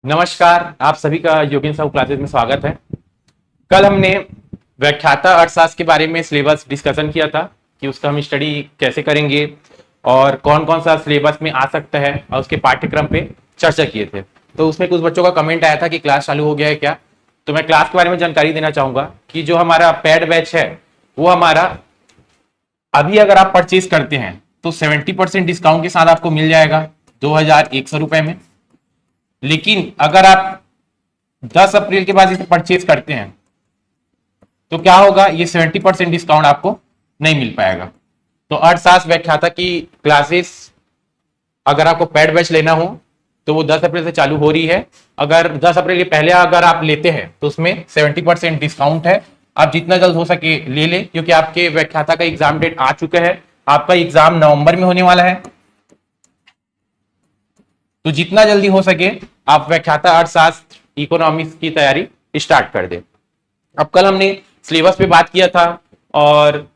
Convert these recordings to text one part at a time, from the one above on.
नमस्कार, आप सभी का योगेंद्र साहू क्लासेस में स्वागत है। कल हमने व्याख्याता अर्थशास्त्र के बारे में सिलेबस डिस्कशन किया था कि उसका हम स्टडी कैसे करेंगे और कौन कौन सा सिलेबस में आ सकता है और उसके पाठ्यक्रम पे चर्चा किए थे। तो उसमें कुछ बच्चों का कमेंट आया था कि क्लास चालू हो गया है क्या। तो मैं क्लास के बारे में जानकारी देना चाहूंगा कि जो हमारा पेड बैच है वो हमारा अभी अगर आप परचेज करते हैं तो 70% डिस्काउंट के साथ आपको मिल जाएगा 2100 रुपए में। लेकिन अगर आप 10 अप्रैल के बाद इसे परचेज करते हैं तो क्या होगा, ये 70% डिस्काउंट आपको नहीं मिल पाएगा। तो अर्थशास्त्र व्याख्याता की क्लासेस अगर आपको पेड बैच लेना हो तो वो 10 अप्रैल से चालू हो रही है। अगर 10 अप्रैल के पहले अगर आप लेते हैं तो उसमें 70% डिस्काउंट है। आप जितना जल्द हो सके ले लें, क्योंकि आपके व्याख्याता का एग्जाम डेट आ चुका है। आपका एग्जाम नवंबर में होने वाला है, तो जितना जल्दी हो सके आप व्याख्याता अर्थशास्त्र इकोनॉमिक्स की तैयारी स्टार्ट कर दें। अब कल हमने सिलेबस पे बात किया था और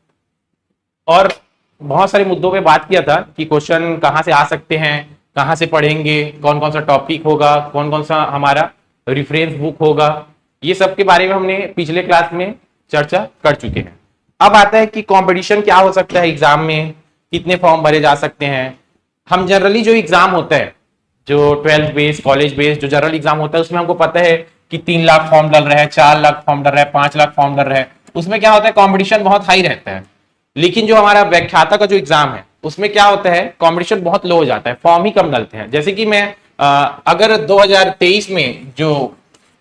बहुत सारे मुद्दों पे बात किया था कि क्वेश्चन कहाँ से आ सकते हैं, कहाँ से पढ़ेंगे, कौन कौन सा टॉपिक होगा, कौन कौन सा हमारा रेफरेंस बुक होगा। ये सब के बारे में हमने पिछले क्लास में चर्चा कर चुके हैं। अब आता है कि कंपटीशन क्या हो सकता है एग्जाम में, कितने फॉर्म भरे जा सकते हैं। हम जनरली जो एग्जाम होता है, जो 12th बेस कॉलेज बेस जो जनरल एग्जाम होता है, उसमें हमको पता है कि 3 लाख फॉर्म डल रहा है, 4 लाख फॉर्म डल रहा है, 5 लाख फॉर्म डल रहा है। उसमें क्या होता है, कंपटीशन बहुत हाई रहता है। लेकिन जो हमारा व्याख्याता का जो एग्जाम है उसमें क्या होता है, कंपटीशन बहुत लो हो जाता है, फॉर्म ही कम डलते हैं। जैसे कि मैं अगर 2023 में जो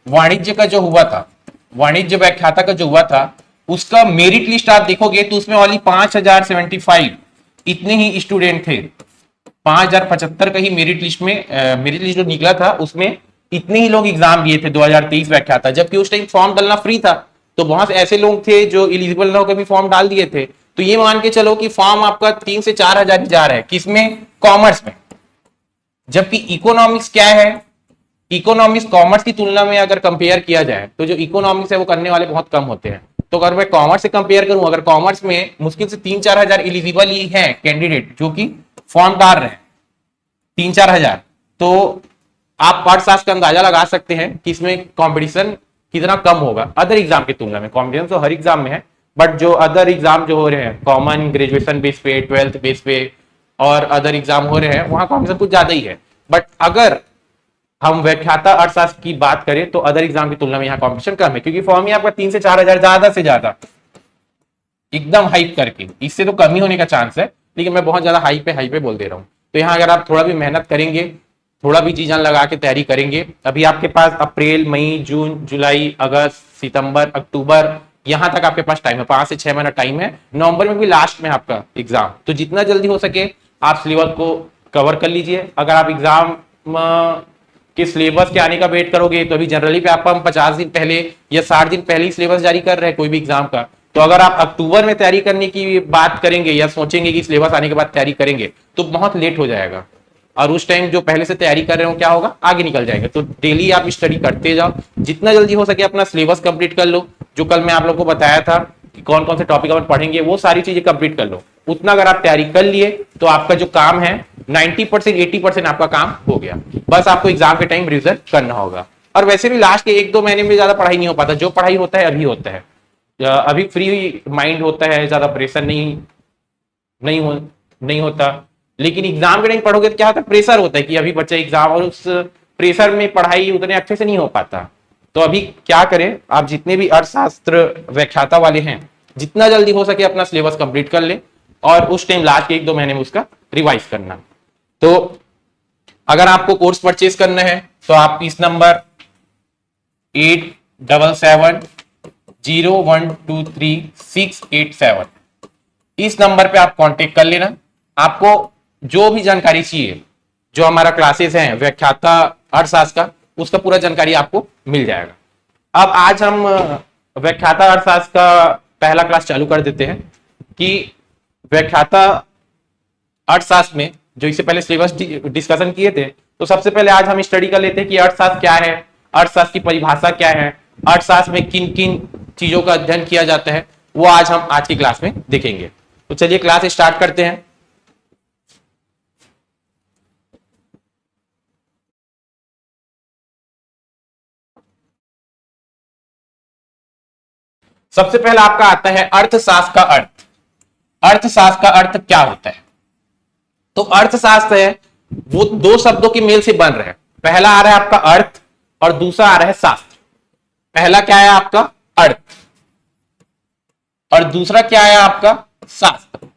वाणिज्य का जो हुआ था, वाणिज्य व्याख्याता का जो हुआ था, उसका मेरिट लिस्ट आप देखोगे तो उसमें ओनली 5075 इतने ही स्टूडेंट थे। 5075 का ही मेरिट लिस्ट में मेरिट लिस्ट जो निकला था उसमें इतने ही लोग एग्जाम दिए थे 2023 व्याख्याता, जबकि उस टाइम फॉर्म डालना फ्री था। तो बहुत ऐसे लोग थे जो इलिजिबल ना होकर भी फॉर्म डाल दिए थे। तो ये मान के चलो कि फॉर्म आपका 3 से 4 हजार ही जा रहा है, किसमें, कॉमर्स में। जबकि इकोनॉमिक्स क्या है, इकोनॉमिक्स कॉमर्स की तुलना में अगर कंपेयर किया जाए तो जो इकोनॉमिक्स है वो करने वाले बहुत कम होते हैं। तो अगर मैं कॉमर्स से कंपेयर करूं, अगर कॉमर्स में मुश्किल से 3-4 हजार इलिजिबल ही है कैंडिडेट जो कि फॉर्म डाल रहे हैं, 3-4 हजार, तो आप अर्थशास्त्र का अंदाजा लगा सकते हैं कि इसमें कंपटीशन कितना कम होगा अदर एग्जाम की तुलना में। कंपटीशन तो हर एग्जाम में है, बट जो अदर एग्जाम जो हो रहे हैं कॉमन ग्रेजुएशन बेस पे, 12th बेस पे और अदर एग्जाम हो रहे हैं, वहां कंपटीशन कुछ ज्यादा ही है। बट अगर हम व्याख्याता अर्थशास्त्र की बात करें तो अदर एग्जाम की तुलना में यहाँ कंपटीशन कम है, क्योंकि फॉर्म ही आपका 3 से 4 हजार ज्यादा से ज्यादा एकदम हाइप करके, इससे तो कम ही होने का चांस है। लेकिन मैं बहुत ज्यादा हाई पे बोल दे रहा हूँ। तो यहाँ अगर आप थोड़ा भी मेहनत करेंगे, थोड़ा भी जी जान लगा के तैयारी करेंगे, अभी आपके पास अप्रैल, मई, जून, जुलाई, अगस्त, सितंबर, अक्टूबर, यहाँ तक आपके पास टाइम है, 5 से 6 महीना टाइम है। नवंबर में भी लास्ट में आपका एग्जाम, तो जितना जल्दी हो सके आप सिलेबस को कवर कर लीजिए। अगर आप एग्जाम के सिलेबस के आने का वेट करोगे तो अभी जनरली पे आपको हम 50 दिन पहले या 60 दिन पहले ही सिलेबस जारी कर रहे हैं कोई भी एग्जाम का। तो अगर आप अक्टूबर में तैयारी करने की बात करेंगे या सोचेंगे कि सिलेबस आने के बाद तैयारी करेंगे तो बहुत लेट हो जाएगा, और उस टाइम जो पहले से तैयारी कर रहे हो क्या होगा, आगे निकल जाएगा। तो डेली आप स्टडी करते जाओ, जितना जल्दी हो सके अपना सिलेबस कंप्लीट कर लो। जो कल मैं आप लोग को बताया था कि कौन कौन से टॉपिक अपन पढ़ेंगे, वो सारी चीजें कंप्लीट कर लो। उतना अगर आप तैयारी कर लिए तो आपका जो काम है 90% 80% आपका काम हो गया। बस आपको एग्जाम के टाइम रिजल्ट करना होगा। और वैसे भी लास्ट के 1-2 महीने में ज्यादा पढ़ाई नहीं हो पाता, जो पढ़ाई होता है अभी होता है। अभी फ्री माइंड होता है, ज्यादा प्रेशर नहीं हो नहीं होता। लेकिन एग्जाम के टाइम पढ़ोगे तो क्या होता है, प्रेशर होता है कि अभी बच्चा एग्जाम, और उस प्रेशर में पढ़ाई उतने अच्छे से नहीं हो पाता। तो अभी क्या करें, आप जितने भी अर्थशास्त्र व्याख्याता वाले हैं जितना जल्दी हो सके अपना सिलेबस कंप्लीट कर ले, और उस टाइम लास्ट के 1-2 महीने में उसका रिवाइज करना। तो अगर आपको कोर्स परचेज करना है तो आप इस नंबर 8770123687 इस नंबर पे आप कांटेक्ट कर लेना। आपको जो भी जानकारी चाहिए, जो हमारा क्लासेस हैं व्याख्याता अर्थशास्त्र का, उसका पूरा जानकारी आपको मिल जाएगा। अब आज हम व्याख्याता अर्थशास्त्र का पहला क्लास चालू कर देते हैं कि व्याख्याता अर्थशास्त्र में जो इससे पहले सिलेबस डिस्कशन किए थे, तो सबसे पहले आज हम स्टडी कर लेते हैं कि अर्थशास्त्र क्या है, अर्थशास्त्र की परिभाषा क्या है, अर्थशास्त्र में किन किन चीजों का अध्ययन किया जाता है, वो आज हम आज की क्लास में देखेंगे। तो चलिए क्लास स्टार्ट करते हैं। सबसे पहला आपका आता है अर्थशास्त्र का अर्थ। अर्थशास्त्र का अर्थ क्या होता है? तो अर्थशास्त्र है वो दो शब्दों के मेल से बन रहा है। पहला आ रहा है आपका अर्थ और दूसरा आ रहा है शास्त्र। पहला क्या है आपका अर्थ और दूसरा क्या है आपका शास्त्र।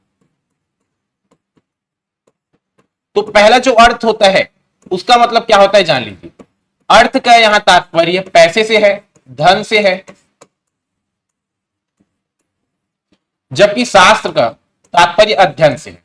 तो पहला जो अर्थ होता है उसका मतलब क्या होता है जान लीजिए। अर्थ का यहां तात्पर्य पैसे से है, धन से है, जबकि शास्त्र का तात्पर्य अध्ययन से है।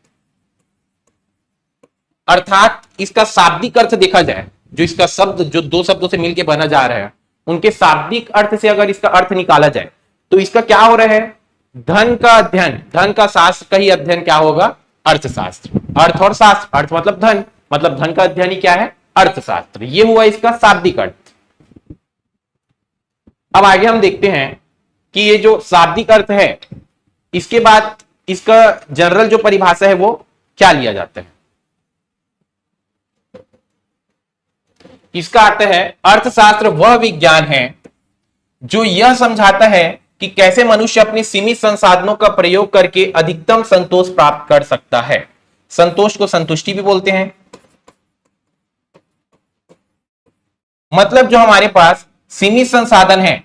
अर्थात इसका शाब्दिक अर्थ देखा जाए, जो इसका शब्द जो दो शब्दों से मिलकर बना जा रहा है उनके शाब्दिक अर्थ से अगर इसका अर्थ निकाला जाए तो इसका क्या हो रहा है? धन का अध्ययन, धन का शास्त्र का ही अध्ययन क्या होगा? अर्थशास्त्र। अर्थ और शास्त्र, अर्थ मतलब धन का अध्ययन ही क्या है? अर्थशास्त्र। ये हुआ इसका शाब्दिक अर्थ। अब आगे हम देखते हैं कि ये जो शाब्दिक अर्थ है इसके बाद इसका जनरल जो परिभाषा है वो क्या लिया जाता है। इसका अर्थ है अर्थशास्त्र वह विज्ञान है जो यह समझाता है कि कैसे मनुष्य अपने सीमित संसाधनों का प्रयोग करके अधिकतम संतोष प्राप्त कर सकता है। संतोष को संतुष्टि भी बोलते हैं। मतलब जो हमारे पास सीमित संसाधन है,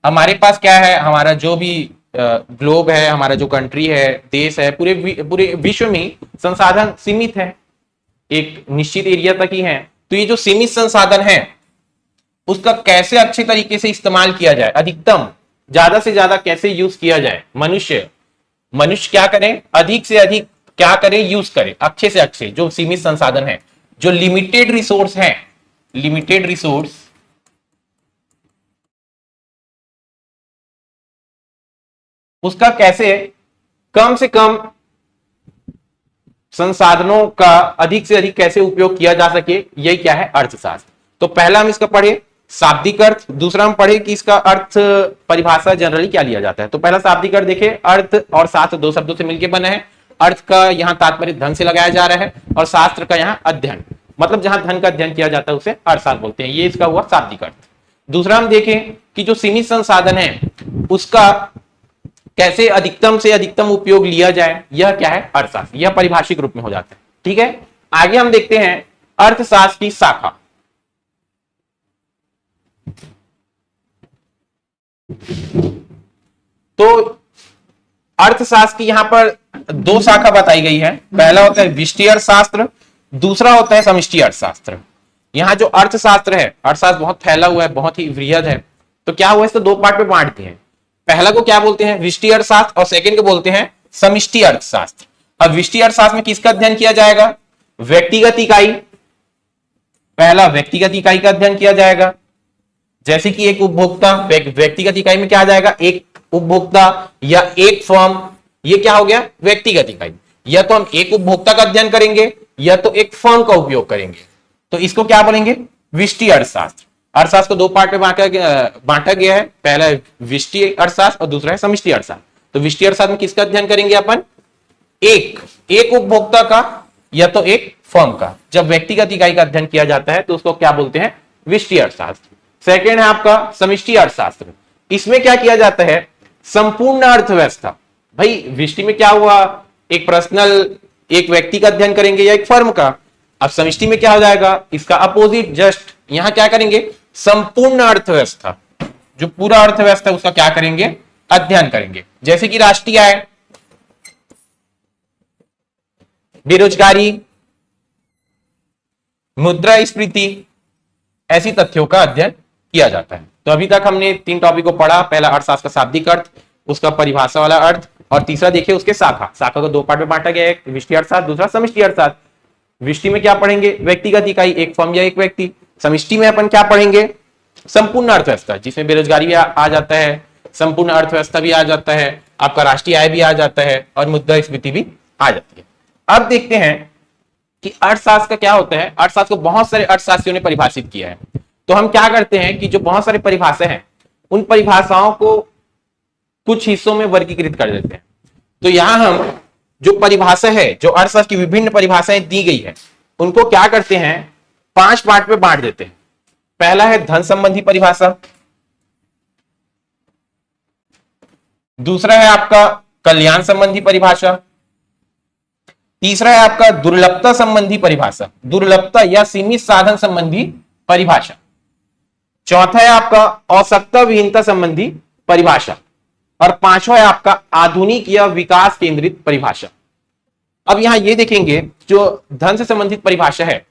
हमारे पास क्या है, हमारा जो भी ग्लोब है, हमारा जो कंट्री है, देश है, पूरे विश्व में संसाधन सीमित है, एक निश्चित एरिया तक ही है। तो ये जो सीमित संसाधन है उसका कैसे अच्छे तरीके से इस्तेमाल किया जाए, अधिकतम ज्यादा से ज्यादा कैसे यूज किया जाए, मनुष्य क्या करें, अधिक से अधिक क्या करें, यूज करें अच्छे से अच्छे जो सीमित संसाधन है, जो लिमिटेड रिसोर्स है, लिमिटेड रिसोर्स उसका कैसे कम से कम संसाधनों का अधिक से अधिक कैसे उपयोग किया जा सके, यही क्या है? अर्थशास्त्र। तो पहला हम इसका पढ़े शाब्दिक अर्थ, दूसरा हम पढ़े कि इसका अर्थ परिभाषा जनरली क्या लिया जाता है। तो पहला शाब्दिक अर्थ देखे, अर्थ और शास्त्र दो शब्दों से मिलकर बना है। अर्थ का यहां तात्पर्य धन से लगाया जा रहा है और शास्त्र का यहां अध्ययन, मतलब जहां धन का अध्ययन किया जाता है उसे अर्थशास्त्र बोलते हैं। ये इसका हुआ शाब्दिक अर्थ। दूसरा हम देखें कि जो सीमित संसाधन है उसका कैसे अधिकतम से अधिकतम उपयोग लिया जाए, यह क्या है? अर्थशास्त्र। यह परिभाषिक रूप में हो जाता है। ठीक है, आगे हम देखते हैं अर्थशास्त्र की शाखा। तो अर्थशास्त्र की यहां पर दो शाखा बताई गई है। पहला होता है विष्टि अर्थशास्त्र, दूसरा होता है समष्टि अर्थशास्त्र। यहां जो अर्थशास्त्र है, अर्थशास्त्र बहुत फैला हुआ है, बहुत ही वृहद है। तो क्या हुआ, इसको दो पार्ट में बांटते हैं। पहला को क्या बोलते हैं? विष्टि अर्थशास्त्र, और सेकंड को बोलते हैं समष्टि अर्थशास्त्र। अब विष्टि अर्थशास्त्र में किसका अध्ययन किया जाएगा? व्यक्तिगत इकाई। पहला व्यक्तिगत इकाई का अध्ययन किया जाएगा, जैसे कि एक उपभोक्ता। व्यक्तिगत इकाई में क्या आ जाएगा? एक उपभोक्ता या एक फर्म, ये क्या हो गया? व्यक्तिगत इकाई। या तो हम एक उपभोक्ता का अध्ययन करेंगे या तो एक फर्म का उपयोग करेंगे, तो इसको क्या बोलेंगे? विष्टि अर्थशास्त्र। अर्थशास्त्र को दो पार्ट में बांटा गया है। पहला है विष्टि अर्थशास्त्र और दूसरा है समष्टि अर्थशास्त्र। तो विष्टि अर्थशास्त्र में किसका अध्ययन करेंगे अपन? एक उपभोक्ता का या तो एक फर्म का। जब व्यक्तिगत इकाई का अध्ययन किया जाता है तो उसको क्या बोलते हैं? विष्टि अर्थशास्त्र। सेकेंड है आपका समष्टि अर्थशास्त्र। इसमें क्या किया जाता है? संपूर्ण अर्थव्यवस्था। भाई विष्टि में क्या हुआ? एक पर्सनल, एक व्यक्ति का अध्ययन करेंगे या एक फर्म का। अब समष्टि में क्या हो जाएगा? इसका अपोजिट, जस्ट यहां क्या करेंगे? संपूर्ण अर्थव्यवस्था, जो पूरा अर्थव्यवस्था उसका क्या करेंगे? अध्ययन करेंगे। जैसे कि राष्ट्रीय आय, बेरोजगारी, मुद्रास्फीति, ऐसी तथ्यों का अध्ययन किया जाता है। तो अभी तक हमने तीन टॉपिक को पढ़ा। पहला अर्थशास्त्र का शाब्दिक अर्थ, उसका परिभाषा वाला अर्थ, और तीसरा देखिए उसके शाखा को दो पार्ट में बांटा गया है, एक विष्टि अर्थशास्त्र, दूसरा समष्टि अर्थशास्त्र। विष्टि में क्या पढ़ेंगे? व्यक्तिगत इकाई, एक फर्म या एक व्यक्ति। समष्टि में अपन क्या पढ़ेंगे? संपूर्ण अर्थव्यवस्था, जिसमें बेरोजगारी भी आ जाता है, संपूर्ण अर्थव्यवस्था भी आ जाता है, आपका राष्ट्रीय आय भी आ जाता है और मुद्रास्फीति भी आ जाती है। अब देखते हैं कि अर्थशास्त्र का क्या होता है। अर्थशास्त्र को बहुत सारे अर्थशास्त्रियों ने परिभाषित किया है। तो हम क्या करते हैं कि जो बहुत सारी परिभाषा हैं उन परिभाषाओं को कुछ हिस्सों में वर्गीकृत कर देते हैं। तो यहां हम जो परिभाषा है, जो अर्थशास्त्र की विभिन्न परिभाषाएं दी गई है, उनको क्या करते हैं? 5 पार्ट में बांट देते हैं। पहला है धन संबंधी परिभाषा, दूसरा है आपका कल्याण संबंधी परिभाषा। तीसरा है आपका दुर्लभता संबंधी परिभाषा, दुर्लभता या सीमित साधन संबंधी परिभाषा। चौथा है आपका आवश्यकता विहीनता संबंधी परिभाषा। और पांचवा है आपका आधुनिक या विकास केंद्रित परिभाषा। अब यहां ये देखेंगे जो धन से संबंधित परिभाषा है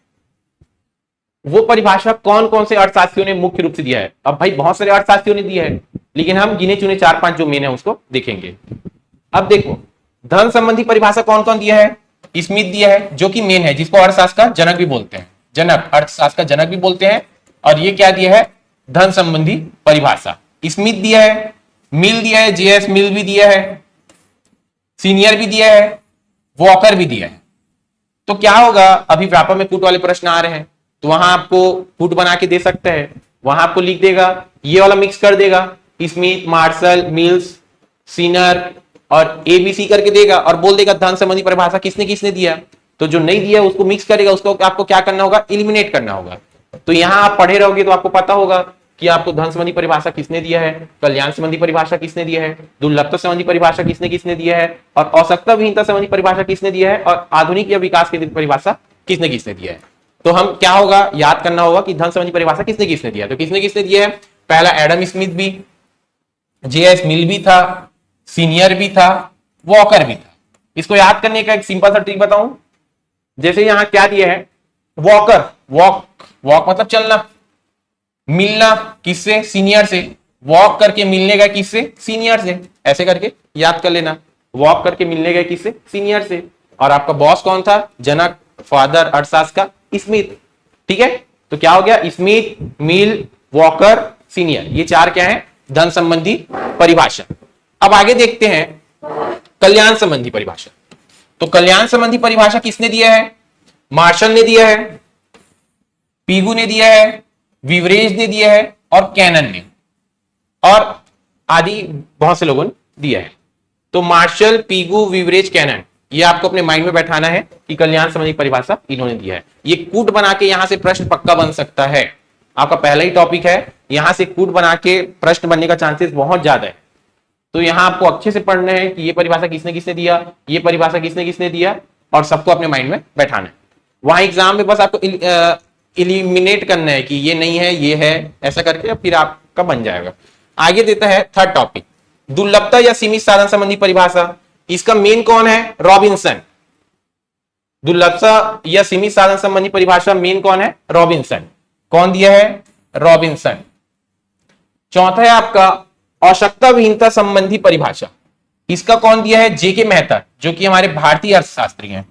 वो परिभाषा कौन कौन से अर्थशास्त्रियों ने मुख्य रूप से दिया है। अब भाई बहुत सारे अर्थशास्त्रियों ने दिया है, लेकिन हम गिने चुने 4-5 जो मेन है उसको देखेंगे। अब देखो धन संबंधी परिभाषा कौन कौन दिया है। स्मिथ दिया है जो कि मेन है, जिसको अर्थशास्त्र का जनक भी बोलते हैं, जनक, अर्थशास्त्र का जनक भी बोलते हैं। और ये क्या दिया है, धन संबंधी परिभाषा। स्मिथ दिया है, मिल दिया है, जेएस मिल भी दिया है, सीनियर भी दिया है, वॉकर भी दिया है। तो क्या होगा, अभी व्यापक में कूट वाले प्रश्न आ रहे हैं तो वहां आपको कूट बना के दे सकते हैं, वहां आपको लिख देगा, ये वाला मिक्स कर देगा, स्मिथ, मार्शल, मिल्स, सीनर और एबीसी करके देगा और बोल देगा धन संबंधी परिभाषा किसने किसने दिया। तो जो नहीं दिया उसको मिक्स करेगा, उसको आपको क्या करना होगा, एलिमिनेट करना होगा। तो यहां आप पढ़े रहोगे तो आपको पता होगा कि आपको धन संबंधी परिभाषा किसने दिया है, कल्याण संबंधी परिभाषा किसने दिया है, दुर्लभता संबंधी परिभाषा किसने किसने दिया है, और आवश्यकता विहीनता संबंधी परिभाषा किसने दिया है, और आधुनिक या विकास केंद्रित परिभाषा किसने किसने दिया है। तो हम क्या होगा, याद करना होगा कि धन संबंधी परिभाषा किसने किसने दिया। तो किसने किसने दिया है, पहला एडम स्मिथ भी, जेएस मिल भी था, सीनियर भी था, वॉकर भी था। इसको याद करने का एक सिंपल सा ट्रिक बताऊं। जैसे यहां क्या दिया है, वॉकर, वॉक मतलब चलना, मिलना किससे, सीनियर से, वॉक करके मिलने गए किससे, सीनियर से, ऐसे करके याद कर लेना, वॉक करके मिलने गए किससे, सीनियर से। और आपका बॉस कौन था, जनक, फादर अर्थशास्त्र का स्मिथ। ठीक है, तो क्या हो गया, स्मिथ, मिल, वॉकर, सीनियर, ये चार क्या है, धन संबंधी परिभाषा। अब आगे देखते हैं कल्याण संबंधी परिभाषा। तो कल्याण संबंधी परिभाषा किसने दिया है, मार्शल ने दिया है, पीगू ने दिया है, विवरेज ने दिया है और कैनन ने, और आदि बहुत से लोगों ने दिया है। तो मार्शल, पीगू, विवरेज, कैनन, ये आपको अपने माइंड में बैठाना है कि कल्याण संबंधी परिभाषा इन्होंने दिया है। ये कूट बना के यहां से प्रश्न पक्का बन सकता है। आपका पहला ही टॉपिक है, यहां से कूट बना के प्रश्न बनने का चांसेस बहुत ज्यादा है। तो यहां आपको अच्छे से पढ़ना है कि ये परिभाषा किसने किसने दिया, ये परिभाषा किसने किसने दिया, और सबको अपने माइंड में बैठाना है। वहां एग्जाम में बस आपको इलिमिनेट करना है कि ये नहीं है, ये है, ऐसा करके फिर आपका बन जाएगा। आगे देता है थर्ड टॉपिक, दुर्लभता या सीमित साधन संबंधी परिभाषा। इसका मेन कौन है, रॉबिन्सन। दुर्लभता या सीमित साधन संबंधी परिभाषा मेन कौन है, रॉबिन्सन। कौन दिया है, रॉबिन्सन। चौथा है आपका आवश्यकता विहीनता संबंधी परिभाषा। इसका कौन दिया है, जेके मेहता, जो कि हमारे भारतीय अर्थशास्त्री हैं,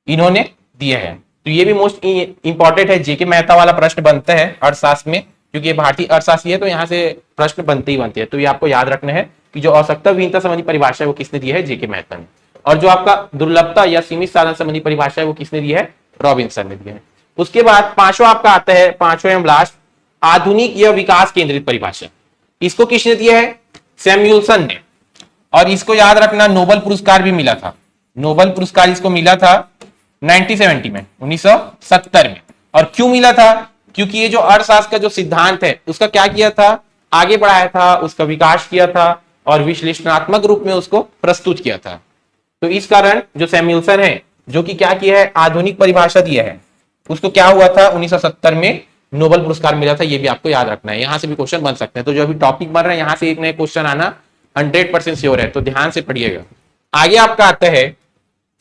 इन्होंने दिया है। तो ये भी मोस्ट इंपॉर्टेंट है, जेके मेहता वाला प्रश्न बनता है अर्थशास्त्र में, क्योंकि ये भारतीय अर्थशास्त्री है तो यहां से प्रश्न बनते ही बनते हैं। तो ये आपको याद रखना है कि जो आवश्यकता विहीनता संबंधी परिभाषा है वो किसने दी है, जेके मेहता ने। और जो आपका दुर्लभता या सीमित साधन संबंधी परिभाषा है वो किसने दी है, रॉबिन्सन ने दिया है। उसके बाद पांचवा आपका आता है, पांचवा एवं लास्ट, आधुनिक या विकास केंद्रित परिभाषा। इसको किसने दिया है, सैमुअल्सन ने। और इसको याद रखना, नोबेल पुरस्कार भी मिला था, नोबेल पुरस्कार इसको मिला था 1970 में, 1970 में। और क्यों मिला था, क्योंकि ये जो अर्थशास्त्र का जो सिद्धांत है उसका क्या किया था, आगे बढ़ाया था, उसका विकास किया था और विश्लेषणात्मक रूप में उसको प्रस्तुत किया था। तो इस कारण जो सैमुअल्सन है, जो कि क्या किया है, आधुनिक परिभाषा दिया है, उसको क्या हुआ था, 1970 में नोबेल पुरस्कार मिला था। ये भी आपको याद रखना है, यहां से भी क्वेश्चन बन सकते हैं। तो जो अभी टॉपिक बन रहा है यहां से एक नया क्वेश्चन आना 100% श्योर है, तो ध्यान से पढ़िएगा। आगे आपका आता है,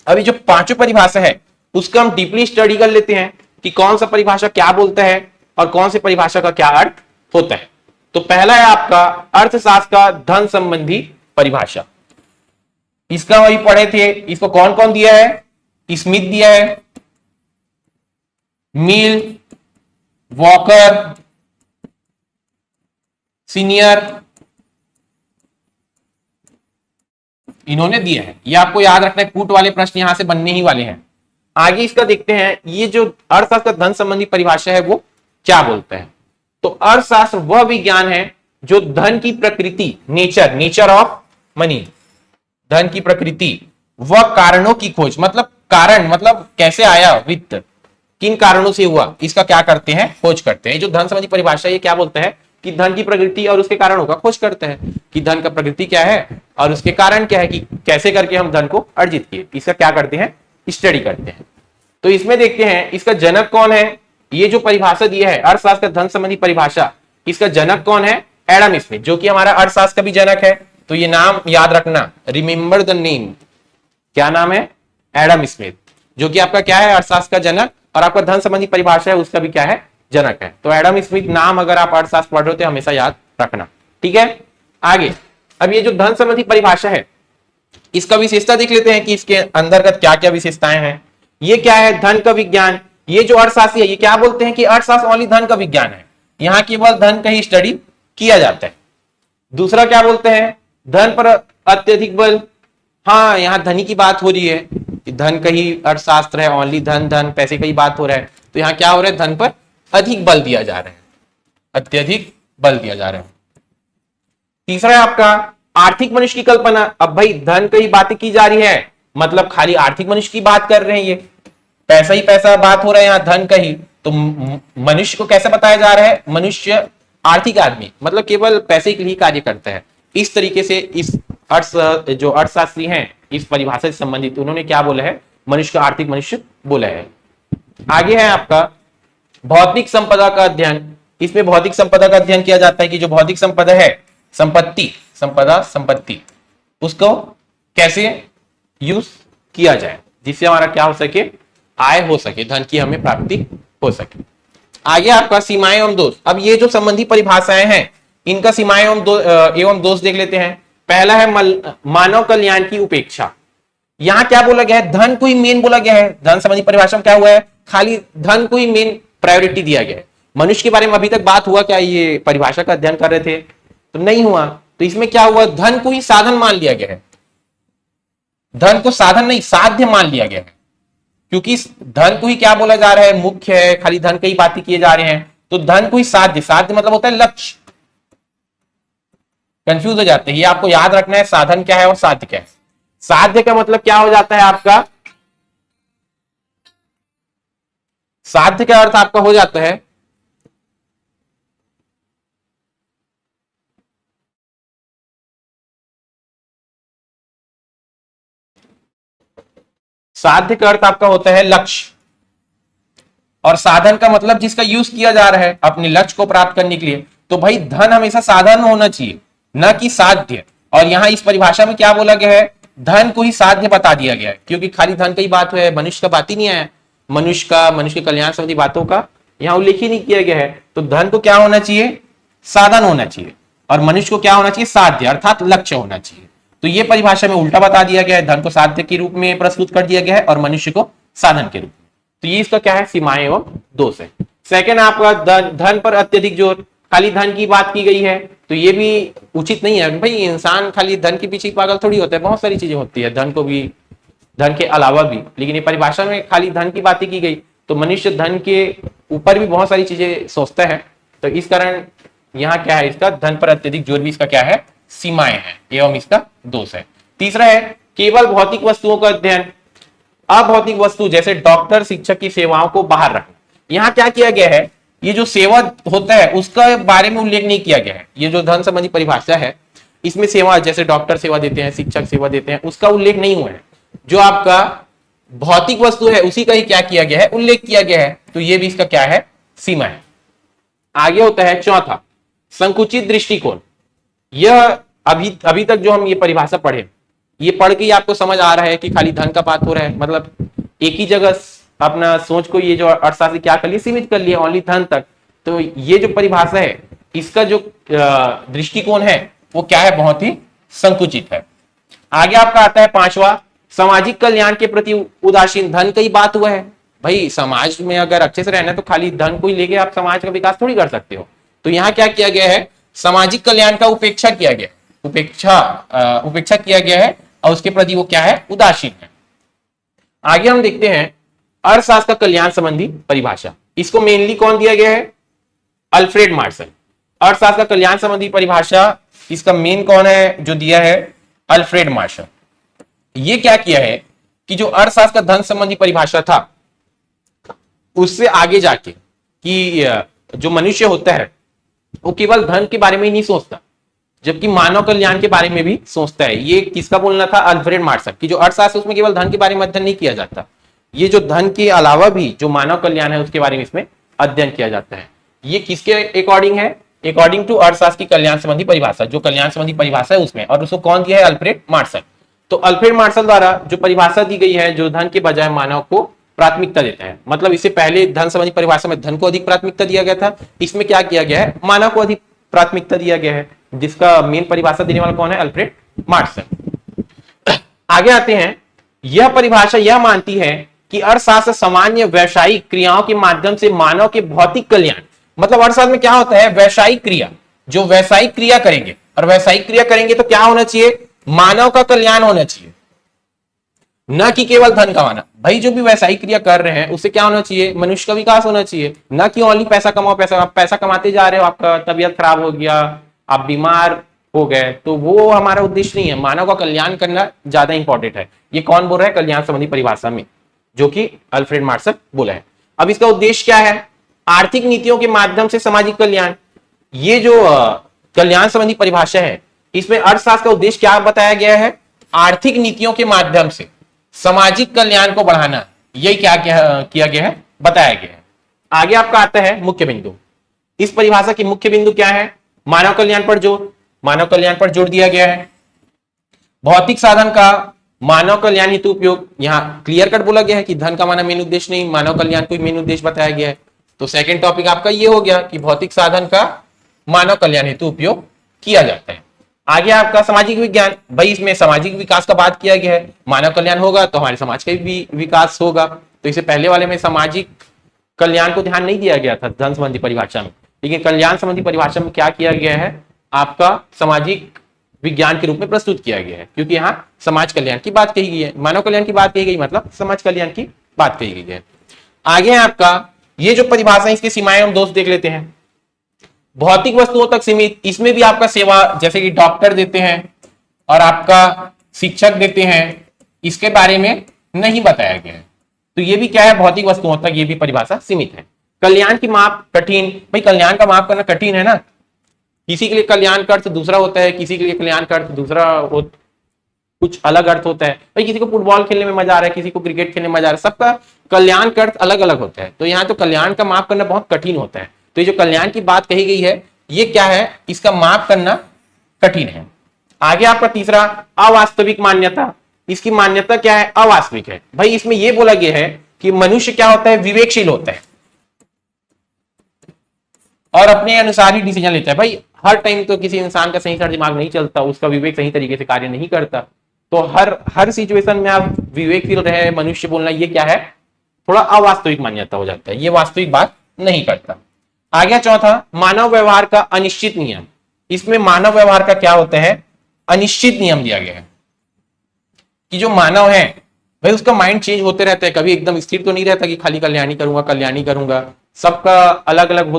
अभी जो पांचों परिभाषा है उसका हम डीपली स्टडी कर लेते हैं कि कौन सा परिभाषा क्या बोलता है और कौन सी परिभाषा का क्या अर्थ होता है। तो पहला है आपका अर्थशास्त्र का धन संबंधी परिभाषा। इसका वही पढ़े थे, इसको कौन कौन दिया है, स्मिथ दिया है, मिल, वॉकर, सीनियर, इन्होंने दिया है। ये आपको याद रखना है, कूट वाले प्रश्न यहां से बनने ही वाले हैं। आगे इसका देखते हैं, ये जो अर्थशास्त्र का धन संबंधी परिभाषा है वो क्या बोलता है। तो अर्थशास्त्र वह विज्ञान है जो धन की प्रकृति, नेचर ऑफ मनी, धन की प्रकृति व कारणों की खोज, मतलब कारण मतलब कैसे आया वित्त, किन कारणों से हुआ, इसका क्या करते हैं, खोज करते हैं। जो धन संबंधी परिभाषा ये क्या बोलता है, कि धन की प्रकृति और उसके कारणों का खोज करते हैं कि धन का प्रकृति क्या है और उसके कारण क्या है, कि कैसे करके हम धन को अर्जित किए, इसका क्या करते हैं, स्टडी करते हैं। तो इसमें देखते हैं इसका जनक कौन है। ये जो परिभाषा दिया है अर्थशास्त्र का धन संबंधी परिभाषा, इसका जनक कौन है, एडम स्मिथ, जो कि हमारा अर्थशास्त्र का भी जनक है। तो ये नाम याद रखना, रिमेंबर द नेम, क्या नाम है, एडम स्मिथ, जो कि आपका क्या है, अर्थशास्त्र का जनक, और आपका धन संबंधी परिभाषा है उसका भी क्या है, जनक है। तो एडम स्मिथ नाम अगर आप अर्थशास्त्र पढ़ रहे हो तो हमेशा याद रखना, ठीक है। आगे अब ये जो धन संबंधी परिभाषा है इसका विशेषता देख लेते हैं कि इसके अंतर्गत क्या क्या विशेषताएं हैं। ये क्या है, धन का विज्ञान। ये जो अर्थशास्त्री है ये क्या बोलते हैं कि अर्थशास्त्र ओनली धन का विज्ञान है, यहाँ केवल धन का ही स्टडी किया जाता है। दूसरा क्या बोलते हैं, धन पर अत्यधिक बल। हाँ, यहाँ धनी की बात हो रही है, धन का ही अर्थशास्त्र है, ओनली धन धन पैसे का ही बात हो रहा है। तो यहाँ क्या हो रहा है, धन पर अधिक बल दिया जा रहा है, अत्यधिक बल दिया जा रहा है। तीसरा है आपका आर्थिक मनुष्य की कल्पना। अब भाई धन की बातें की जा रही है, मतलब खाली आर्थिक मनुष्य की बात कर रहे हैं, ये पैसा ही पैसा बात हो रहा है यहाँ धन का ही। तो मनुष्य को कैसे बताया जा रहा है, मनुष्य आर्थिक आदमी, मतलब केवल पैसे के लिए कार्य करता है। इस तरीके से इस जो अर्थशास्त्री हैं इस परिभाषा से संबंधित उन्होंने क्या बोला है, मनुष्य का आर्थिक मनुष्य बोला है। आगे है आपका भौतिक संपदा का अध्ययन। इसमें भौतिक संपदा का अध्ययन किया जाता है कि जो भौतिक संपदा है, संपत्ति, संपदा संपत्ति, उसको कैसे यूज किया जाए जिससे हमारा क्या हो सके, आय हो सके, धन की हमें प्राप्ति हो सके। आगे आपका सीमाएं एवं दोष। अब ये जो संबंधी परिभाषाएं हैं इनका सीमाएं एवं दोष देख लेते हैं। पहला है मानव कल्याण की उपेक्षा। यहां क्या बोला गया है, धन को ही मेन बोला गया है। धन संबंधी परिभाषा में क्या हुआ है, खाली धन को ही मेन प्रायोरिटी दिया गया है। मनुष्य के बारे में अभी तक बात हुआ क्या, ये परिभाषा का अध्ययन कर रहे थे तो नहीं हुआ। तो इसमें क्या हुआ, धन को ही साधन मान लिया गया है, धन को साधन नहीं साध्य मान लिया गया है, क्योंकि धन को ही क्या बोला जा रहा है, मुख्य है, खाली धन की ही बातें किए जा रहे हैं। तो धन को ही साध्य, साध्य मतलब होता है लक्ष्य, कंफ्यूज हो जाते हैं। ये आपको याद रखना है, साधन क्या है और साध्य क्या है। साध्य का मतलब क्या हो जाता है आपका, साध्य का अर्थ आपका हो जाता है साध्य का अर्थ आपका होता है लक्ष्य, और साधन का मतलब जिसका यूज किया जा रहा है अपने लक्ष्य को प्राप्त करने के लिए। तो भाई धन हमेशा साधन होना चाहिए, न कि साध्य। और यहां इस परिभाषा में क्या बोला गया है, धन को ही साध्य बता दिया गया है, क्योंकि खाली धन का ही बात है, मनुष्य का बात ही नहीं आया, मनुष्य के कल्याण संबंधी बातों का यहाँ उल्लेख ही नहीं किया गया है। तो धन को क्या होना चाहिए, साधन होना चाहिए, और मनुष्य को क्या होना चाहिए, साध्य अर्थात लक्ष्य होना चाहिए। तो ये परिभाषा में उल्टा बता दिया गया है, धन को साध्य के रूप में प्रस्तुत कर दिया गया है और मनुष्य को साधन के रूप में। तो ये इसका क्या है, सीमाएं एवं दोष है। सेकंड आपका धन पर अत्यधिक जोर। खाली धन की बात की गई है तो ये भी उचित नहीं है। भाई इंसान खाली धन के पीछे पागल थोड़ी होता है, बहुत सारी चीजें होती है धन को भी, धन के अलावा भी। लेकिन ये परिभाषा में खाली धन की बातें की गई तो मनुष्य धन के ऊपर भी बहुत सारी चीजें सोचता है। तो इस कारण यहाँ क्या है, इसका धन पर अत्यधिक जोर भी इसका क्या है, सीमाएं हैं एवं इसका दोष है। तीसरा है केवल भौतिक वस्तुओं का अध्ययन। अभौतिक वस्तु जैसे डॉक्टर, शिक्षक की सेवाओं को बाहर रखना। यहाँ क्या किया गया है, ये जो सेवा होता है उसका बारे में उल्लेख नहीं किया गया है। ये जो धन संबंधी परिभाषा है इसमें सेवा, जैसे डॉक्टर सेवा देते हैं, शिक्षक सेवा देते हैं, उसका उल्लेख नहीं हुआ है। जो आपका भौतिक वस्तु है उसी का ही क्या किया गया है, उल्लेख किया गया है। तो ये भी इसका क्या है, सीमा है। आगे होता है चौथा, संकुचित दृष्टिकोण। यह अभी तक जो हम ये परिभाषा पढ़े, ये पढ़ के ही आपको समझ आ रहा है कि खाली धन का बात हो रहा है, मतलब एक ही जगह अपना सोच को ये जो अर्थशास्त्री क्या कर लिया, सीमित कर लिया ओनली धन तक। तो ये जो परिभाषा है इसका जो दृष्टिकोण है वो क्या है, बहुत ही संकुचित है। आगे आपका आता है पांचवा, सामाजिक कल्याण के प्रति उदासीन। धन का ही बात हुआ है, भाई समाज में अगर अच्छे से रहना है तो खाली धन को ही लेके आप समाज का विकास थोड़ी कर सकते हो। तो यहाँ क्या किया गया है, सामाजिक कल्याण का उपेक्षा किया गया, उपेक्षा किया गया है और उसके प्रति वो क्या है, उदासीन है। आगे हम देखते हैं अर्थशास्त्र का कल्याण संबंधी परिभाषा। इसको मेनली कौन दिया गया है, अल्फ्रेड मार्शल। अर्थशास्त्र का कल्याण संबंधी परिभाषा इसका मेन कौन है जो दिया है, अल्फ्रेड मार्शल। ये क्या किया है कि जो अर्थशास्त्र का धन संबंधी परिभाषा था उससे आगे जाके कि जो मनुष्य होता है वो केवल धन के बारे में ही नहीं सोचता, जबकि मानव कल्याण के बारे में भी सोचता है। ये किसका बोलना था? अल्फ्रेड मार्शल की जो अर्थशास्त्र उसमें केवल धन के बारे में अध्ययन नहीं किया जाता, ये जो धन के अलावा भी जो मानव कल्याण है उसके बारे में इसमें अध्ययन किया जाता है। ये किसके अकॉर्डिंग है? अकॉर्डिंग टू अर्थशास्त्र की कल्याण संबंधी परिभाषा, जो कल्याण संबंधी परिभाषा है उसमें, और उसको कौन दिया है? Alfred Marshall. तो अल्फ्रेड मार्शल द्वारा जो परिभाषा दी गई है, जो धन के बजाय मानव को प्राथमिकता देता है, मतलब इससे पहले धन संबंधी परिभाषा में धन को अधिक प्राथमिकता दिया गया था, इसमें क्या किया गया है? मानव को अधिक प्राथमिकता दिया गया है, जिसका मेन परिभाषा देने वाला कौन है? Alfred Marshall. आगे आते हैं। यह परिभाषा यह मानती है कि अर्थशास्त्र सामान्य व्यावसायिक क्रियाओं के माध्यम से मानव के भौतिक कल्याण, मतलब अर्थशास्त्र में क्या होता है? व्यावसायिक क्रिया, जो व्यावसायिक क्रिया करेंगे, और व्यावसायिक क्रिया करेंगे तो क्या होना चाहिए? मानव का कल्याण होना चाहिए, न कि केवल धन कमाना। भाई जो भी व्यावसायिक क्रिया कर रहे हैं उससे क्या होना चाहिए? मनुष्य का विकास होना चाहिए, न कि ओनली पैसा कमाओ। पैसा, आप पैसा कमाते जा रहे हो, आपका तबीयत खराब हो गया, आप बीमार हो गए, तो वो हमारा उद्देश्य नहीं है। मानव का कल्याण करना ज्यादा इंपॉर्टेंट है। ये कौन बोल रहा है? कल्याण संबंधी परिभाषा में, जो कि अल्फ्रेड मार्शल बोला है। अब इसका उद्देश्य क्या है? आर्थिक नीतियों के माध्यम से सामाजिक कल्याण। ये जो कल्याण संबंधी परिभाषा है, इसमें अर्थशास्त्र का उद्देश्य क्या बताया गया है? आर्थिक नीतियों के माध्यम से सामाजिक कल्याण को बढ़ाना, यही क्या किया गया है? बताया गया है। आगे आपका आता है मुख्य बिंदु। इस परिभाषा की मुख्य बिंदु क्या है? मानव कल्याण पर जोर, मानव कल्याण पर जोर दिया गया है। भौतिक साधन का मानव कल्याण हेतु उपयोग, यहां क्लियर कट बोला गया है कि धन कमाना मेन उद्देश्य नहीं, मानव कल्याण को मेन उद्देश्य बताया गया है। तो सेकंड टॉपिक आपका ये हो गया कि भौतिक साधन का मानव कल्याण हेतु उपयोग किया जाता है। आगे आपका सामाजिक विज्ञान। भाई इसमें सामाजिक विकास का बात किया गया है। मानव कल्याण होगा तो हमारे समाज का भी विकास होगा। तो इससे पहले वाले में सामाजिक कल्याण को ध्यान नहीं दिया गया था धन संबंधी परिभाषा में, लेकिन कल्याण संबंधी परिभाषा में क्या किया गया है? आपका सामाजिक विज्ञान के रूप में प्रस्तुत किया गया है, क्योंकि यहाँ समाज कल्याण की बात कही गई है। मानव कल्याण की बात कही गई, मतलब समाज कल्याण की बात कही गई है। आगे है आपका ये जो परिभाषा है, इसकी सीमाएं हम दोस्त देख लेते हैं। भौतिक वस्तुओं तक सीमित, इसमें भी आपका सेवा, जैसे कि डॉक्टर देते हैं और आपका शिक्षक देते हैं, इसके बारे में नहीं बताया गया है। तो ये भी क्या है? भौतिक वस्तुओं तक ये भी परिभाषा सीमित है। कल्याण की माप कठिन। भाई कल्याण का माप करना कठिन है ना। किसी के लिए कल्याण का अर्थ दूसरा होता है, किसी के लिए कल्याण का अर्थ दूसरा कुछ अलग अर्थ होता है। भाई किसी को फुटबॉल खेलने में मजा आ रहा है, किसी को क्रिकेट खेलने में मजा आ रहा है, सबका कल्याण का अर्थ अलग अलग होता है। तो यहाँ तो कल्याण का माप करना बहुत कठिन होता है। तो ये जो कल्याण की बात कही गई है, ये क्या है? इसका माप करना कठिन है। आगे आपका तीसरा, अवास्तविक मान्यता। इसकी मान्यता क्या है? अवास्तविक है। भाई इसमें यह बोला गया है कि मनुष्य क्या होता है? विवेकशील होता है और अपने अनुसार ही डिसीजन लेता है। भाई हर टाइम तो किसी इंसान का सही दिमाग नहीं चलता, उसका विवेक सही तरीके से कार्य नहीं करता। तो हर सिचुएशन में आप विवेकशील रहे, मनुष्य बोलना, ये क्या है? थोड़ा अवास्तविक मान्यता हो जाता है, ये वास्तविक बात नहीं करता। आगे चौथा, मानव व्यवहार का अनिश्चित नियम। इसमें मानव व्यवहार का क्या होता है? अनिश्चित नियम दिया गया है कि जो मानव है भाई उसका माइंड चेंज होते रहता है, कभी एकदम स्थिर तो नहीं रहता कि खाली कल्याणी करूंगा कल्याणी करूंगा। सबका अलग अलग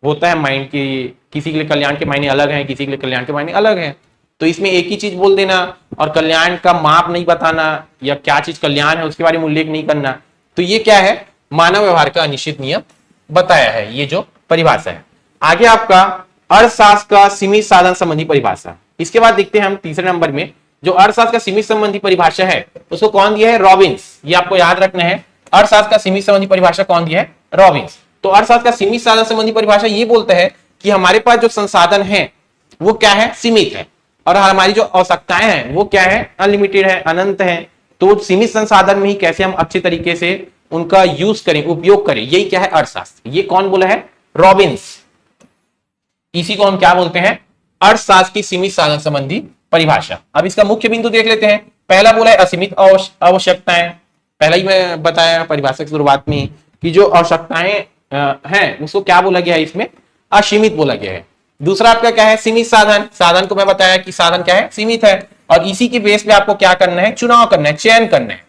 होता है माइंड की, किसी के लिए कल्याण के मायने अलग हैं, किसी के लिए कल्याण के मायने अलग हैं। तो इसमें एक ही चीज बोल देना और कल्याण का माप नहीं बताना या क्या चीज कल्याण है उसके बारे में उल्लेख नहीं करना, तो ये क्या है? मानव व्यवहार का अनिश्चित नियम बताया है, ये जो परिभाषा है। आगे आपका अर्थशास्त्र का सीमित साधन संबंधी परिभाषा। इसके बाद देखते हैं हम तीसरे नंबर में, जो अर्थशास्त्र का सीमित संबंधी परिभाषा है उसको कौन दिया है? रॉबिन्स। ये आपको याद रखना है, अर्थशास्त्र का सीमित संबंधी परिभाषा कौन दिया है? रॉबिन्स। तो अर्थशास्त्र का सीमित साधन संबंधी परिभाषा ये बोलता है कि हमारे पास जो संसाधन है वो क्या है? सीमित है, और हमारी जो आवश्यकताएं हैं वो क्या है? अनलिमिटेड है, अनंत है। तो सीमित संसाधन में ही कैसे हम अच्छे तरीके से उनका यूज करें, उपयोग करें, यही क्या है? अर्थशास्त्र। ये कौन बोला है? रॉबिन्स। इसी को हम क्या बोलते हैं? अर्थशास्त्र की सीमित साधन संबंधी परिभाषा। अब इसका मुख्य बिंदु देख लेते हैं। पहला बोला है असीमित आवश्यकताएं। पहला ही मैं बताया परिभाषा की शुरुआत में कि जो आवश्यकताएं हैं उसको क्या बोला गया है? इसमें असीमित बोला गया है। दूसरा आपका क्या है? सीमित साधन। साधन को मैं बताया कि साधन क्या है? सीमित है, और इसी के बेस पे आपको क्या करना है? चुनाव करना है, चयन करना है।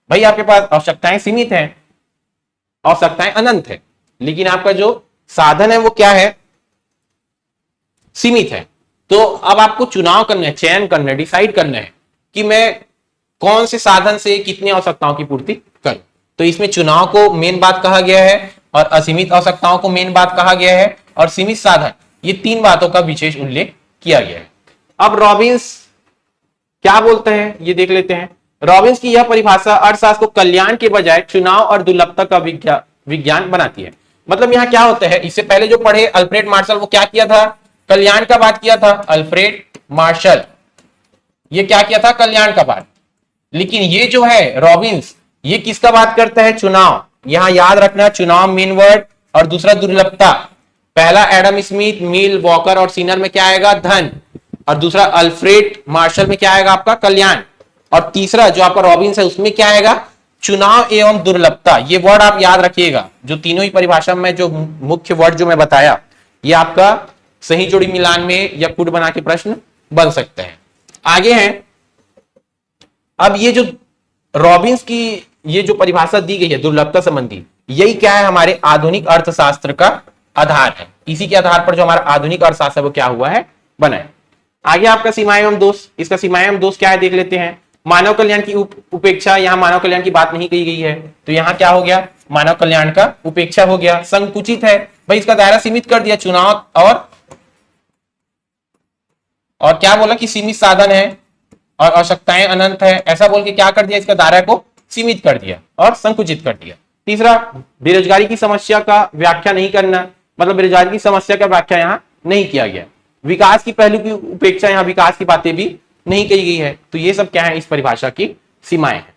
भाई आपके पास आवश्यकताएं सीमित है, आवश्यकताएं अनंत है, लेकिन आपका जो साधन है वो क्या है? सीमित है। तो अब आपको चुनाव करना है, चयन करना है, डिसाइड करना है कि मैं कौन से साधन से कितनी आवश्यकताओं की पूर्ति करूं। तो इसमें चुनाव को मेन बात कहा गया है और असीमित आवश्यकताओं को मेन बात कहा गया है, और सीमित साधन ये तीन बातों का विशेष उल्लेख किया गया है। अब रॉबिन्स क्या बोलते हैं ये देख लेते हैं। रॉबिन्स की यह परिभाषा अर्थशास्त्र को कल्याण के बजाय चुनाव और दुर्लभता का विज्ञान बनाती है। मतलब यहां क्या होता है, इससे पहले जो पढ़े अल्फ्रेड मार्शल, वो क्या किया था, कल्याण का बात किया था। अल्फ्रेड मार्शल ये क्या किया था, कल्याण का बात। लेकिन ये जो है रॉबिन्स, ये किसका बात करता है, चुनाव। यहां याद रखना, चुनाव मेन वर्ड, और दूसरा दुर्लभता। पहला एडम स्मिथ, मिल, वॉकर और सीनर में क्या आएगा, धन, और दूसरा अल्फ्रेड मार्शल में क्या आएगा आपका, कल्याण, और तीसरा जो आपका रॉबिन्स है उसमें क्या आएगा, चुनाव एवं दुर्लभता। ये वर्ड आप याद रखिएगा, जो तीनों ही परिभाषा में जो मुख्य वर्ड जो मैं बताया, ये आपका सही जोड़ी मिलान में या पुट बना के प्रश्न बन सकते हैं। आगे हैं, अब ये जो रॉबिन्स की ये जो परिभाषा दी गई है दुर्लभता संबंधी, यही क्या है, हमारे आधुनिक अर्थशास्त्र का आधार है। इसी के आधार पर जो हमारा आधुनिक अर्थशास्त्र वो क्या हुआ है, बना है। आगे आपका सीमा एवं दोष, इसका सीमा एवं दोष क्या है देख लेते हैं। मानव कल्याण की उपेक्षा, यहां मानव कल्याण की बात नहीं कही गई है, तो यहां क्या हो गया, मानव कल्याण का उपेक्षा हो गया। संकुचित है, भाई इसका दायरा सीमित कर दिया, चुनाव और क्या बोला कि सीमित साधन है और आवश्यकताएं अनंत है, ऐसा बोल के क्या कर दिया, इसका दायरा को सीमित कर दिया और संकुचित कर दिया। तीसरा, बेरोजगारी की समस्या का व्याख्या नहीं करना, मतलब बेरोजगारी की समस्या का व्याख्या यहां नहीं किया गया। विकास की पहलू की उपेक्षा, यहां विकास की बातें भी नहीं कही गई है। तो ये सब क्या है, इस परिभाषा की सीमाएं हैं।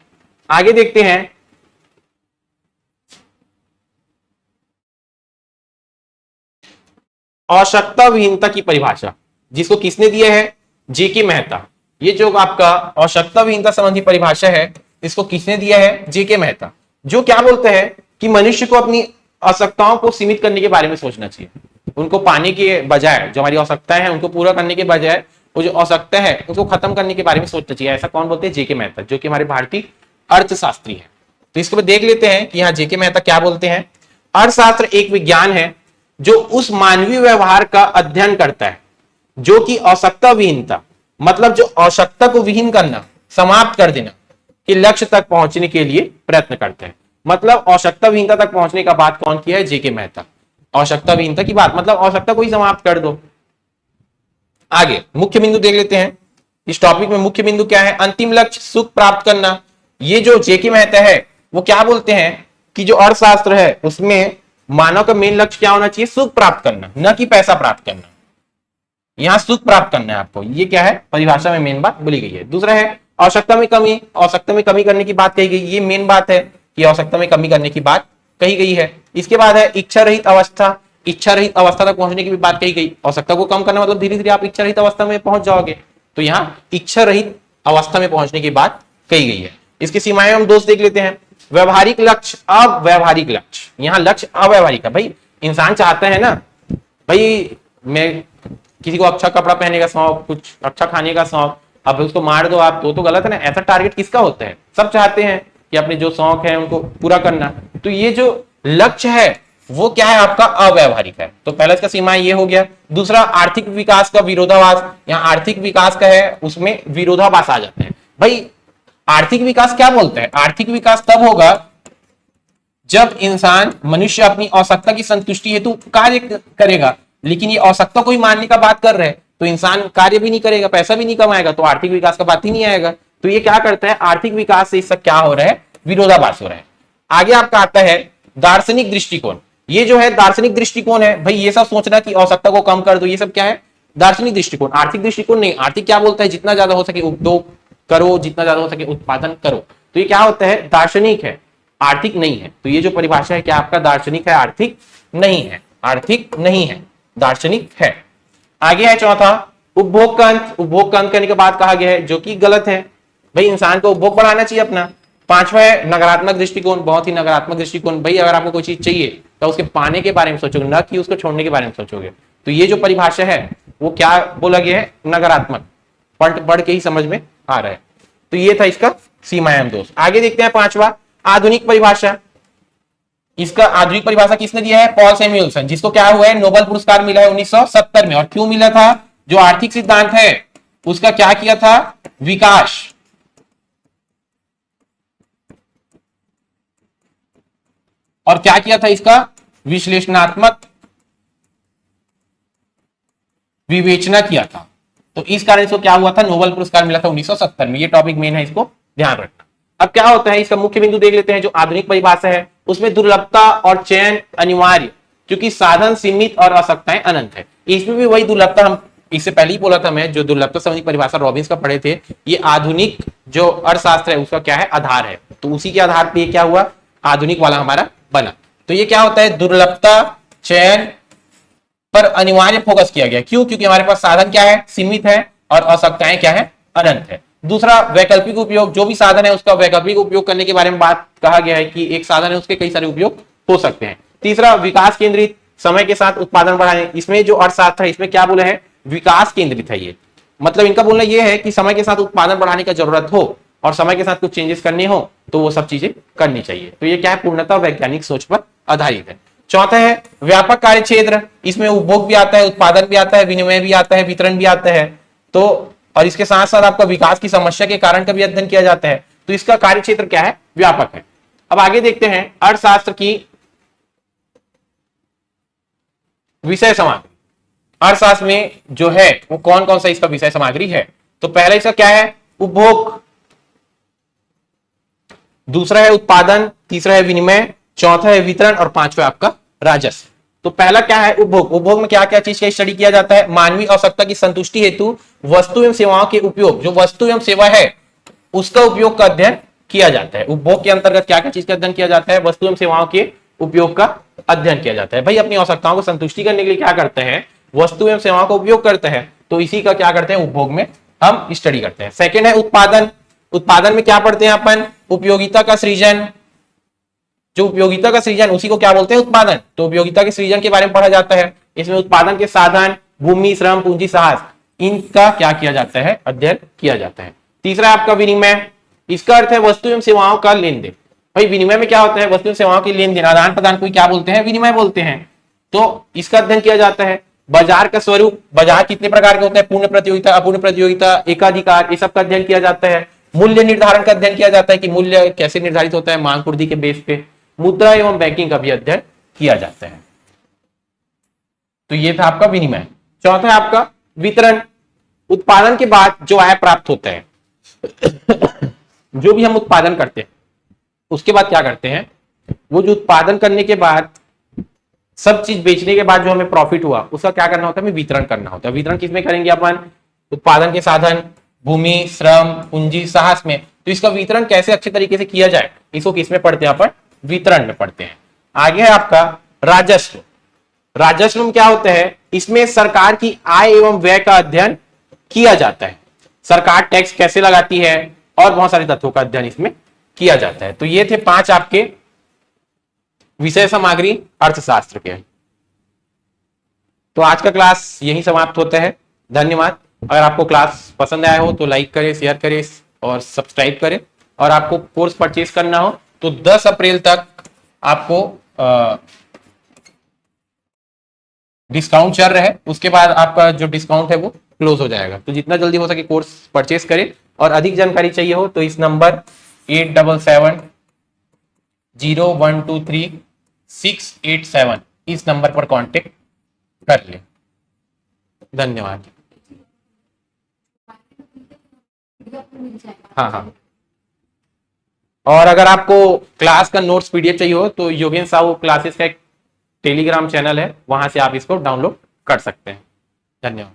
आगे देखते हैं, आवश्यकता विहीनता की परिभाषा, जिसको किसने दिया है, जेके मेहता। ये जो आपका आवश्यकता विहीनता संबंधी परिभाषा है, इसको किसने दिया है, जेके मेहता, जो क्या बोलते हैं कि मनुष्य को अपनी आवश्यकताओं को सीमित करने के बारे में सोचना चाहिए। उनको पाने के बजाय, जो हमारी आवश्यकताएं हैं उनको पूरा करने के बजाय, वो जो आवश्यकता है उसको खत्म करने के बारे में सोचना चाहिए। ऐसा कौन बोलते हैं, जेके मेहता, जो कि हमारे भारतीय अर्थशास्त्री है। तो इसको देख लेते हैं कि यहाँ जेके मेहता क्या बोलते हैं। अर्थशास्त्र एक विज्ञान है जो उस मानवीय व्यवहार का अध्ययन करता है जो कि आवश्यकता विहीनता, मतलब जो आवश्यकता को विहीन करना, समाप्त कर देना कि लक्ष्य तक पहुंचने के लिए प्रयत्न करते हैं। मतलब आवश्यकता विहीनता तक पहुंचने का बात कौन किया है, जेके मेहता। आवश्यकता विहीनता की बात मतलब आवश्यकता को ही समाप्त कर दो। आगे मुख्य बिंदु देख लेते हैं, इस टॉपिक में मुख्य बिंदु क्या है, अंतिम लक्ष्य सुख प्राप्त करना। ये जो जेके मेहता है वो क्या बोलते हैं कि जो अर्थशास्त्र है उसमें मानव का मेन लक्ष्य क्या होना चाहिए, सुख प्राप्त करना, न कि पैसा प्राप्त करना। यहां सुख प्राप्त करना है आपको, ये क्या है, परिभाषा में मेन बात बोली गई है। दूसरा है आवश्यकता में कमी, आवश्यकता में कमी करने की बात कही गई, ये मेन बात है कि आवश्यकता में कमी करने की बात कही गई है। इसके बाद है इच्छा रहित अवस्था, इच्छा रहित अवस्था तक पहुंचने की भी बात कही गई। आवश्यकता को कम करना मतलब धीरे धीरे आप इच्छा रहित अवस्था में पहुंच जाओगे, तो यहाँ इच्छा रहित अवस्था में पहुंचने की बात कही गई है। इसकी सीमाएं हम दोस्त देख लेते हैं। व्यवहारिक लक्ष्य, अव्यवहारिक लक्ष्य, यहाँ लक्ष्य अव्यवहारिक है। भाई इंसान चाहता है ना, भाई मैं किसी को अच्छा कपड़ा पहनने का शौक, कुछ अच्छा खाने का शौक, अब उसको मार दो आप तो गलत है ना। ऐसा टारगेट किसका होता है, सब चाहते हैं कि अपने जो शौक है उनको पूरा करना। तो ये जो लक्ष्य है वो क्या है आपका, अव्यवहारिक है। तो पहला इसका सीमा ये हो गया। दूसरा आर्थिक विकास का विरोधाभास, यहाँ आर्थिक विकास का है उसमें विरोधाभास आ जाते हैं। भाई आर्थिक विकास क्या बोलते हैं, आर्थिक विकास तब होगा जब इंसान, मनुष्य अपनी आवश्यकता की संतुष्टि हेतु कार्य करेगा, लेकिन ये आवश्यकता को ही मानने का बात कर रहे हैं तो इंसान कार्य भी नहीं करेगा, पैसा भी नहीं कमाएगा, तो आर्थिक विकास का बात ही नहीं आएगा। तो ये क्या करता है, आर्थिक विकास से इसका क्या हो रहा है, विरोधाभास हो रहा है। आगे आपका आता है दार्शनिक दृष्टिकोण। ये जो है दार्शनिक दृष्टिकोण है, भाई ये सब सोचना कि आवश्यकता को कम कर दो, ये सब क्या है, दार्शनिक दृष्टिकोण। आर्थिक दृष्टिकोण नहीं, आर्थिक क्या बोलता है, जितना ज्यादा हो सके उद्योग करो, जितना ज्यादा हो सके उत्पादन करो। तो ये क्या होता है, दार्शनिक है, आर्थिक नहीं है। तो ये जो परिभाषा है क्या आपका, दार्शनिक है, आर्थिक नहीं है, आर्थिक नहीं है, दार्शनिक है। आगे है चौथा उपभोग का अंत। उपभोग का अंत करने के बाद कहा गया है, जो कि गलत है, भाई इंसान को उपभोग बढ़ाना चाहिए अपना। पांचवा है नकारात्मक दृष्टिकोण, बहुत ही नकारात्मक दृष्टिकोण। भाई अगर आपको कोई चीज चाहिए तो उसके पाने के बारे में सोचोगे, ना कि उसको छोड़ने के बारे में सोचोगे। तो ये जो परिभाषा है वो क्या बोला गया है, नकारात्मक, पढ़ के ही समझ में आ रहा है। तो ये था इसका सीमाएं दोस्त। आगे देखते हैं पांचवा आधुनिक परिभाषा। इसका आधुनिक परिभाषा किसने दिया है, पॉल सैमुएल्सन, जिसको क्या हुआ है, नोबेल पुरस्कार मिला है 1970 में। और क्यों मिला था, जो आर्थिक सिद्धांत है उसका क्या किया था, विकास, और क्या किया था, इसका विश्लेषणात्मक विवेचना किया था। तो इस कारण इसको क्या हुआ था, नोबेल पुरस्कार मिला था 1970 में। ये टॉपिक मेन है, इसको ध्यान रखना। अब क्या होता है, इसका मुख्य बिंदु देख लेते हैं। जो आधुनिक परिभाषा है उसमें दुर्लभता और चयन अनिवार्य, क्योंकि साधन सीमित और आवश्यकताएं अनंत है। इसमें भी वही दुर्लभता, हम इससे पहले ही बोला था मैं, जो दुर्लभता संबंधी परिभाषा रॉबिन्स का पढ़े थे, ये आधुनिक जो अर्थशास्त्र है उसका क्या है, आधार है। तो उसी के आधार पर ये क्या हुआ, आधुनिक वाला हमारा बना। तो ये क्या होता है, दुर्लभता चयन पर अनिवार्य फोकस किया गया। क्यों, क्योंकि हमारे पास साधन क्या है, सीमित है, और आवश्यकताएं क्या है, अनंत है। दूसरा, वैकल्पिक उपयोग, जो भी साधन है उसका वैकल्पिक उपयोग करने के बारे में बात कहा गया है कि एक साधन है उसके कई सारे उपयोग हो सकते हैं। तीसरा, विकास केंद्रित, समय के साथ उत्पादन बढ़ाने। इसमें जो अर्थशास्त्र है इसमें क्या बोला है, विकास केंद्रित है। ये मतलब इनका बोलना ये है कि समय के साथ उत्पादन बढ़ाने का जरूरत हो और समय के साथ कुछ चेंजेस करने हो तो वो सब चीजें करनी चाहिए। तो ये क्या है, पूर्णतः वैज्ञानिक सोच पर आधारित है। चौथा है व्यापक कार्य क्षेत्र, इसमें उपभोग भी आता है, उत्पादन भी आता है, विनिमय भी आता है, वितरण भी आता है। तो और इसके साथ साथ आपका विकास की समस्या के कारण का भी अध्ययन किया जाता है। तो इसका कार्य क्षेत्र क्या है, व्यापक है। अब आगे देखते हैं अर्थशास्त्र की विषय सामग्री। अर्थशास्त्र में जो है वो कौन कौन सा इसका विषय सामग्री है। तो पहला इसका क्या है, उपभोग, दूसरा है उत्पादन, तीसरा है विनिमय, चौथा है वितरण और पांचवा आपका राजस्व। तो पहला क्या है, उपभोग। उपभोग में क्या क्या चीज का स्टडी किया जाता है, मानवीय आवश्यकता की संतुष्टि हेतु वस्तु एवं सेवाओं के उपयोग, जो वस्तु एवं सेवा है उसका उपयोग का अध्ययन किया जाता है। उपभोग के अंतर्गत क्या क्या चीज का अध्ययन किया जाता है, वस्तु एवं सेवाओं के उपयोग का अध्ययन किया जाता है। भाई अपनी आवश्यकताओं को संतुष्टि करने के लिए क्या करते हैं, वस्तु एवं सेवाओं का उपयोग करते हैं। तो इसी का क्या करते हैं, उपभोग में हम स्टडी करते हैं। सेकेंड है उत्पादन। उत्पादन में क्या पढ़ते हैं अपन, उपयोगिता का सृजन। जो उपयोगिता का सृजन उसी को क्या बोलते हैं, उत्पादन। तो उपयोगिता के सृजन के बारे में पढ़ा जाता है। इसमें उत्पादन के साधन, भूमि, श्रम, पूंजी, साहस, इनका क्या किया जाता है, अध्ययन किया जाता है। तीसरा आपका विनिमय। इसका अर्थ है वस्तु एवं सेवाओं का लेन देन। भाई विनिमय में क्या होता है, वस्तु एवं सेवाओं के लेन देन, आदान प्रदान को क्या बोलते हैं, विनिमय बोलते हैं। तो इसका अध्ययन किया जाता है। बाजार का स्वरूप, बाजार कितने प्रकार के होते हैं, पूर्ण प्रतियोगिता, अपूर्ण प्रतियोगिता, एकाधिकार, ये सब का अध्ययन किया जाता है। मूल्य निर्धारण का अध्ययन किया जाता है कि मूल्य कैसे निर्धारित होता है, मांग पूर्ति के बेस पे। मुद्रा एवं बैंकिंग का भी अध्ययन किया जाता है। तो ये था आपका विनिमय। चौथा है आपका वितरण। उत्पादन के बाद जो आय प्राप्त होता है जो भी हम उत्पादन करते हैं उसके बाद क्या करते हैं, वो जो उत्पादन करने के बाद सब चीज बेचने के बाद जो हमें प्रॉफिट हुआ उसका क्या करना होता है, हमें वितरण करना होता है। वितरण किसमें करेंगे अपन, उत्पादन के साधन, भूमि, श्रम, पूंजी, साहस में। तो इसका वितरण कैसे अच्छे तरीके से किया जाए, इसको किसमें पढ़ते हैं अपन, वितरण में पढ़ते हैं। आगे है आपका राजस्व। राजस्व में क्या होता है, इसमें सरकार की आय एवं व्यय का अध्ययन किया जाता है। सरकार टैक्स कैसे लगाती है और बहुत सारे तत्वों का अध्ययन इसमें किया जाता है। तो ये थे 5 आपके विषय सामग्री अर्थशास्त्र के। तो आज का क्लास यहीं समाप्त होता है। धन्यवाद। अगर आपको क्लास पसंद आया हो तो लाइक करें, शेयर करें और सब्सक्राइब करें। और आपको कोर्स परचेज करना हो तो 10 अप्रैल तक आपको डिस्काउंट चल रहा है, उसके बाद आपका जो डिस्काउंट है वो क्लोज हो जाएगा। तो जितना जल्दी हो सके कोर्स परचेज करें। और अधिक जानकारी चाहिए हो तो इस नंबर 8770123687 इस नंबर पर कांटेक्ट कर ले। धन्यवाद। हाँ हाँ। और अगर आपको क्लास का नोट्स पीडीएफ चाहिए हो तो योगेंद्र साहू क्लासेस का एक टेलीग्राम चैनल है, वहां से आप इसको डाउनलोड कर सकते हैं। धन्यवाद।